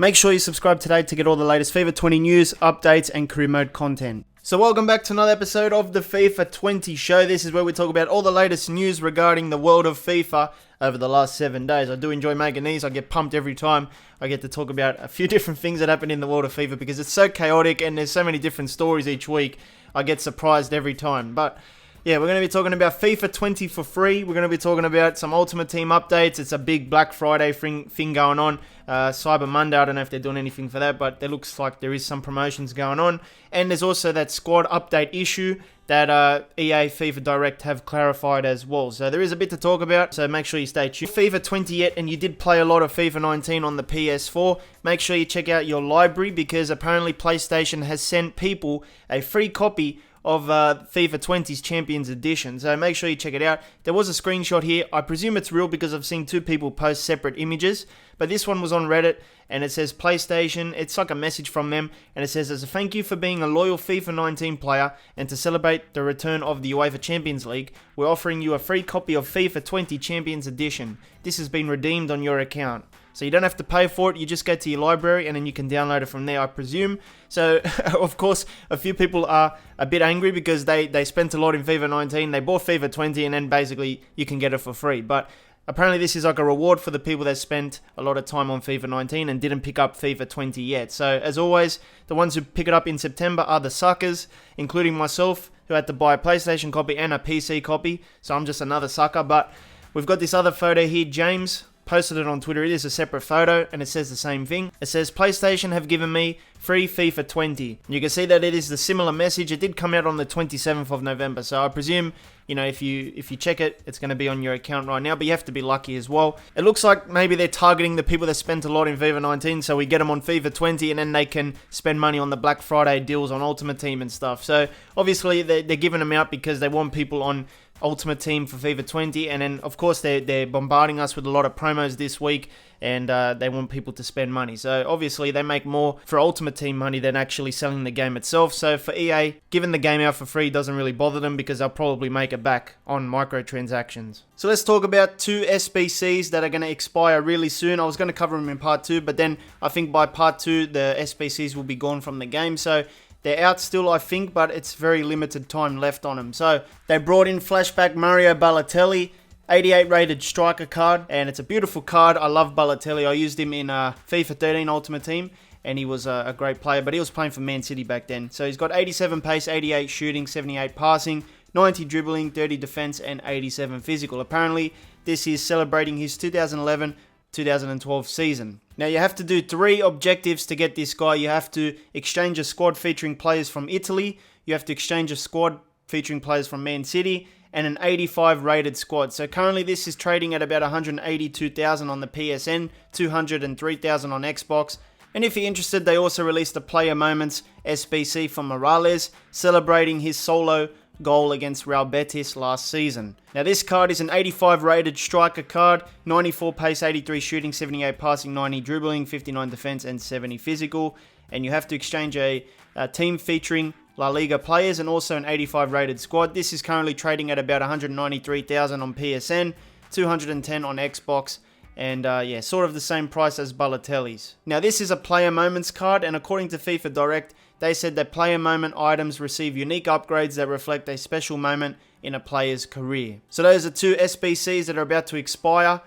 Make sure you subscribe today to get all the latest FIFA 20 news, updates, and career mode content. So welcome back to another episode of the FIFA 20 show. This is where we talk about all the latest news regarding the world of FIFA over the last 7 days. I do enjoy making these. I get pumped every time I get to talk about a few different things that happen in the world of FIFA because it's so chaotic and there's so many different stories each week. I get surprised every time. But yeah, we're going to be talking about FIFA 20 for free. We're going to be talking about some Ultimate Team updates. It's a big Black Friday thing going on. Cyber Monday, I don't know if they're doing anything for that, but it looks like there is some promotions going on. And there's also that squad update issue that EA FIFA Direct have clarified as well. So there is a bit to talk about, so make sure you stay tuned. FIFA 20 yet, and you did play a lot of FIFA 19 on the PS4, make sure you check out your library because apparently PlayStation has sent people a free copy of FIFA 20's Champions Edition. So make sure you check it out. There was a screenshot here. I presume it's real because I've seen two people post separate images. But this one was on Reddit and it says PlayStation. It's like a message from them. And it says, as a thank you for being a loyal FIFA 19 player and to celebrate the return of the UEFA Champions League, we're offering you a free copy of FIFA 20 Champions Edition. This has been redeemed on your account. So you don't have to pay for it, you just go to your library and then you can download it from there, I presume. So, of course, a few people are a bit angry because they spent a lot in FIFA 19, they bought FIFA 20 and then basically you can get it for free. But apparently this is like a reward for the people that spent a lot of time on FIFA 19 and didn't pick up FIFA 20 yet. So, as always, the ones who pick it up in September are the suckers, including myself, who had to buy a PlayStation copy and a PC copy. So I'm just another sucker. But we've got this other photo here, James posted it on Twitter. It is a separate photo and it says the same thing. It says PlayStation have given me free FIFA 20. You can see that it is the similar message. It did come out on the 27th of November. So I presume, you know, if you check it, it's going to be on your account right now, but you have to be lucky as well. It looks like maybe they're targeting the people that spent a lot in FIFA 19, so we get them on FIFA 20 and then they can spend money on the Black Friday deals on Ultimate Team and stuff. So obviously they're giving them out because they want people on Ultimate Team for FIFA 20, and then of course they're bombarding us with a lot of promos this week, and they want people to spend money. So obviously they make more for Ultimate Team money than actually selling the game itself. So for EA, giving the game out for free doesn't really bother them because they'll probably make it back on microtransactions. So let's talk about two SBCs that are going to expire really soon. I was going to cover them in part 2, but then I think by part 2 the SBCs will be gone from the game. So they're out still, I think, but it's very limited time left on them. So they brought in Flashback Mario Balotelli, 88 rated striker card, and it's a beautiful card. I love Balotelli. I used him in FIFA 13 Ultimate Team, and he was a great player, but he was playing for Man City back then. So he's got 87 pace, 88 shooting, 78 passing, 90 dribbling, 30 defense, and 87 physical. Apparently, this is celebrating his 2011-2012 season. Now you have to do 3 objectives to get this guy. You have to exchange a squad featuring players from Italy, you have to exchange a squad featuring players from Man City, and an 85 rated squad. So currently this is trading at about 182,000 on the PSN, 203,000 on Xbox. And if you're interested, they also released a Player Moments SBC for Morales, celebrating his solo goal against Real Betis last season. Now this card is an 85 rated striker card, 94 pace, 83 shooting, 78 passing, 90 dribbling, 59 defense, and 70 physical. And you have to exchange a team featuring La Liga players and also an 85 rated squad. This is currently trading at about 193,000 on PSN, 210 on Xbox, and yeah, sort of the same price as Balotelli's. Now this is a Player Moments card, and according to FIFA Direct, they said that Player Moment items receive unique upgrades that reflect a special moment in a player's career. So those are 2 SBCs that are about to expire.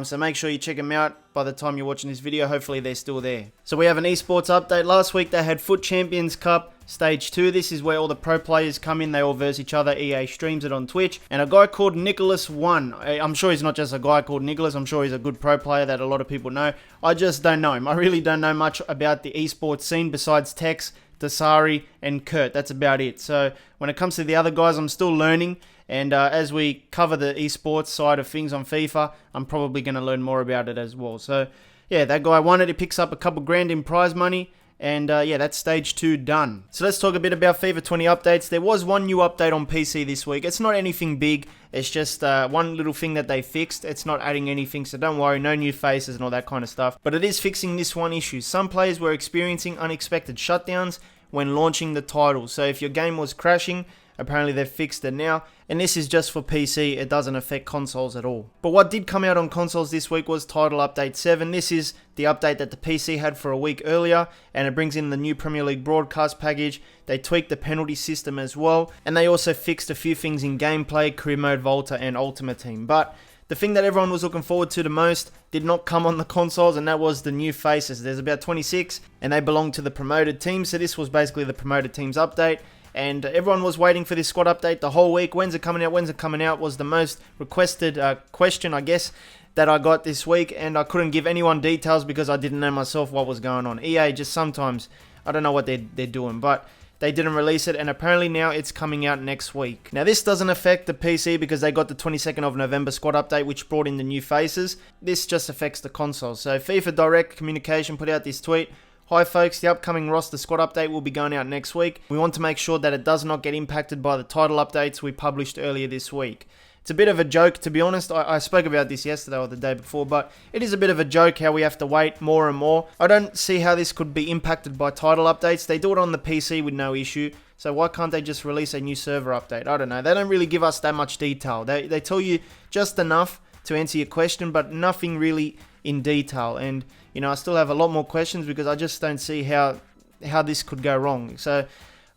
So make sure you check them out by the time you're watching this video. Hopefully they're still there. So we have an esports update. Last week they had Foot Champions Cup Stage 2. This is where all the pro players come in. They all verse each other. EA streams it on Twitch. And a guy called Nicholas won. I'm sure he's not just a guy called Nicholas. I'm sure he's a good pro player that a lot of people know. I just don't know him. I really don't know much about the esports scene besides Tex, Dasari, and Kurt. That's about it. So when it comes to the other guys, I'm still learning. And as we cover the esports side of things on FIFA, I'm probably going to learn more about it as well. So yeah, that guy won it. He picks up a couple grand in prize money. And yeah, that's stage 2 done. So let's talk a bit about FIFA 20 updates. There was one new update on PC this week. It's not anything big. It's just one little thing that they fixed. It's not adding anything, so don't worry, no new faces and all that kind of stuff. But it is fixing this one issue. Some players were experiencing unexpected shutdowns when launching the title. So if your game was crashing, apparently they've fixed it now, and this is just for PC, it doesn't affect consoles at all. But what did come out on consoles this week was Title Update 7. This is the update that the PC had for a week earlier, and it brings in the new Premier League broadcast package. They tweaked the penalty system as well, and they also fixed a few things in gameplay, career mode, Volta, and Ultimate Team. But the thing that everyone was looking forward to the most did not come on the consoles, and that was the new faces. There's about 26, and they belong to the promoted team, so this was basically the promoted teams update. And everyone was waiting for this squad update the whole week. When's it coming out? When's it coming out? Was the most requested question, I guess, that I got this week. And I couldn't give anyone details because I didn't know myself what was going on. EA just sometimes, I don't know what they're doing. But they didn't release it, and apparently now it's coming out next week. Now this doesn't affect the PC because they got the 22nd of November squad update, which brought in the new faces. This just affects the console. So FIFA Direct Communication put out this tweet. Hi folks, the upcoming roster squad update will be going out next week. We want to make sure that it does not get impacted by the title updates we published earlier this week. It's a bit of a joke, to be honest. I spoke about this yesterday or the day before, but it is a bit of a joke how we have to wait more and more. I don't see how this could be impacted by title updates. They do it on the PC with no issue, so why can't they just release a new server update? I don't know. They don't really give us that much detail. They tell you just enough to answer your question, but nothing really in detail. And you know, I still have a lot more questions because I just don't see how this could go wrong. So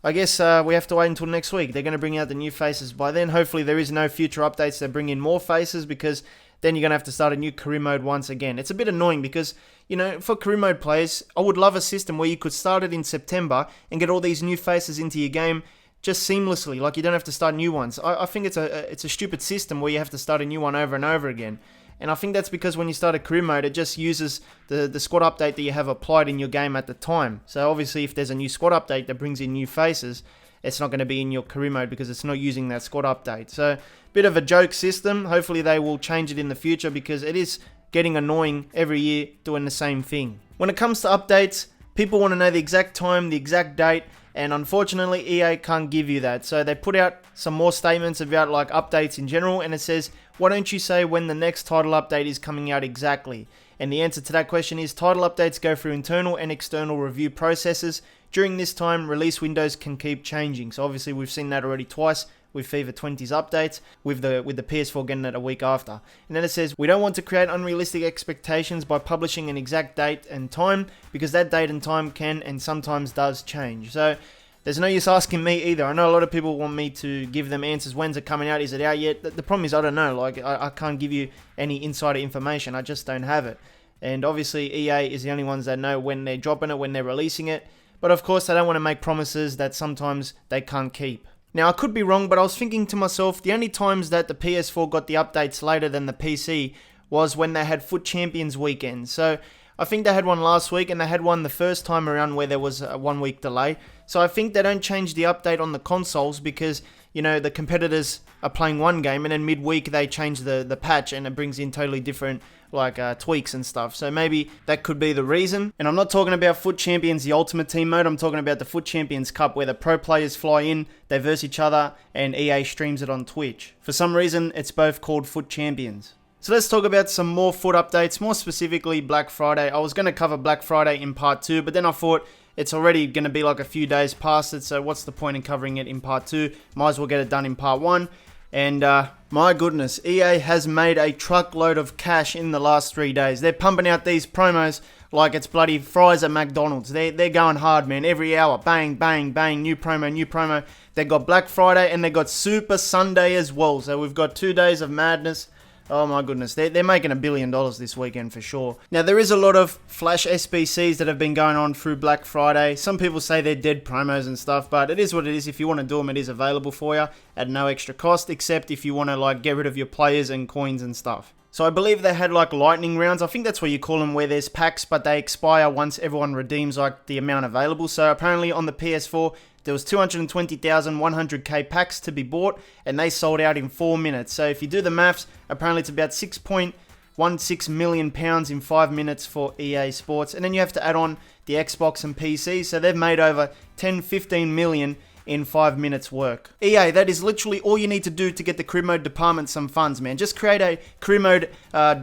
I guess we have to wait until next week. They're going to bring out the new faces by then. Hopefully there is no future updates that bring in more faces, because then you're going to have to start a new career mode once again. It's a bit annoying because, you know, for career mode players, I would love a system where you could start it in September and get all these new faces into your game just seamlessly. Like, you don't have to start new ones. I think it's a stupid system where you have to start a new one over and over again. And I think that's because when you start a career mode, it just uses the squad update that you have applied in your game at the time. So obviously if there's a new squad update that brings in new faces, it's not going to be in your career mode because it's not using that squad update. So bit of a joke system. Hopefully they will change it in the future because it is getting annoying every year doing the same thing. When it comes to updates, people want to know the exact time, the exact date, and unfortunately EA can't give you that. So they put out some more statements about like updates in general, and it says, why don't you say when the next title update is coming out exactly? And the answer to that question is title updates go through internal and external review processes. During this time, release windows can keep changing. So obviously we've seen that already twice with FIFA 20's updates, with the PS4 getting it a week after. And then it says, we don't want to create unrealistic expectations by publishing an exact date and time, because that date and time can and sometimes does change. So there's no use asking me either. I know a lot of people want me to give them answers. When's it coming out? Is it out yet? The problem is I don't know. Like, I can't give you any insider information. I just don't have it. And obviously EA is the only ones that know when they're dropping it, when they're releasing it. But of course, they don't want to make promises that sometimes they can't keep. Now, I could be wrong, but I was thinking to myself, the only times that the PS4 got the updates later than the PC was when they had Foot Champions weekend. So I think they had one last week, and they had one the first time around where there was a 1 week delay. So I think they don't change the update on the consoles because, you know, the competitors are playing one game and then midweek they change the patch and it brings in totally different like tweaks and stuff. So maybe that could be the reason. And I'm not talking about Foot Champions, the Ultimate Team mode. I'm talking about the Foot Champions Cup where the pro players fly in, they verse each other, and EA streams it on Twitch. For some reason, it's both called Foot Champions. So let's talk about some more foot updates, more specifically Black Friday. I was going to cover Black Friday in part 2, but then I thought it's already going to be like a few days past it, so what's the point in covering it in part 2? Might as well get it done in part 1. And my goodness, EA has made a truckload of cash in the last 3 days. They're pumping out these promos like it's bloody fries at McDonald's. They're going hard, man. Every hour, bang, bang, bang, new promo, new promo. They got Black Friday and they got Super Sunday as well. So we've got 2 days of madness. Oh my goodness, they're making $1 billion this weekend for sure. Now there is a lot of flash SBCs that have been going on through Black Friday. Some people say they're dead promos and stuff, but it is what it is. If you want to do them, it is available for you at no extra cost, except if you want to like get rid of your players and coins and stuff. So I believe they had like lightning rounds. I think that's what you call them, where there's packs, but they expire once everyone redeems like the amount available. So apparently on the PS4, there was 220,100k packs to be bought, and they sold out in 4 minutes. So if you do the maths, apparently it's about £6.16 million in 5 minutes for EA Sports. And then you have to add on the Xbox and PC. So they've made over 10-15 million in 5 minutes work. EA, that is literally all you need to do to get the career mode department some funds, man. Just create a career mode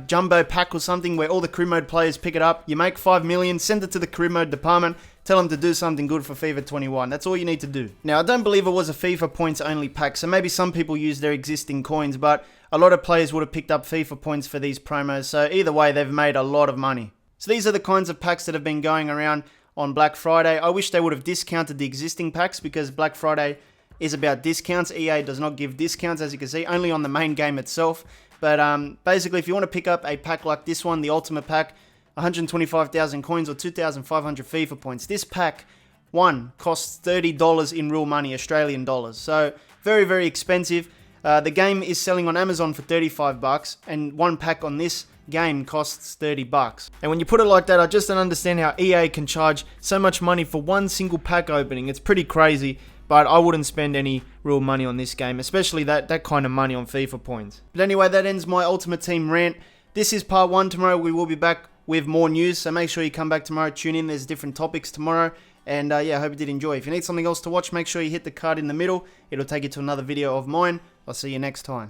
jumbo pack or something where all the career mode players pick it up. You make 5 million, send it to the career mode department, tell them to do something good for FIFA 21. That's all you need to do. Now, I don't believe it was a FIFA points only pack, so maybe some people use their existing coins, but a lot of players would have picked up FIFA points for these promos, so either way, they've made a lot of money. So these are the kinds of packs that have been going around on Black Friday. I wish they would have discounted the existing packs because Black Friday is about discounts. EA does not give discounts, as you can see, only on the main game itself. But basically, if you want to pick up a pack like this one, the Ultimate Pack, 125,000 coins or 2,500 FIFA points. This pack, one, costs $30 in real money, Australian dollars. So very, very expensive. The game is selling on Amazon for $35, and one pack on this game costs $30. And when you put it like that, I just don't understand how EA can charge so much money for one single pack opening. It's pretty crazy, but I wouldn't spend any real money on this game, especially that kind of money on FIFA points. But anyway, that ends my Ultimate Team rant. This is part 1. Tomorrow we will be back with more news, so make sure you come back tomorrow, tune in, there's different topics tomorrow. And yeah, I hope you did enjoy. If you need something else to watch, make sure you hit the card in the middle. It'll take you to another video of mine. I'll see you next time.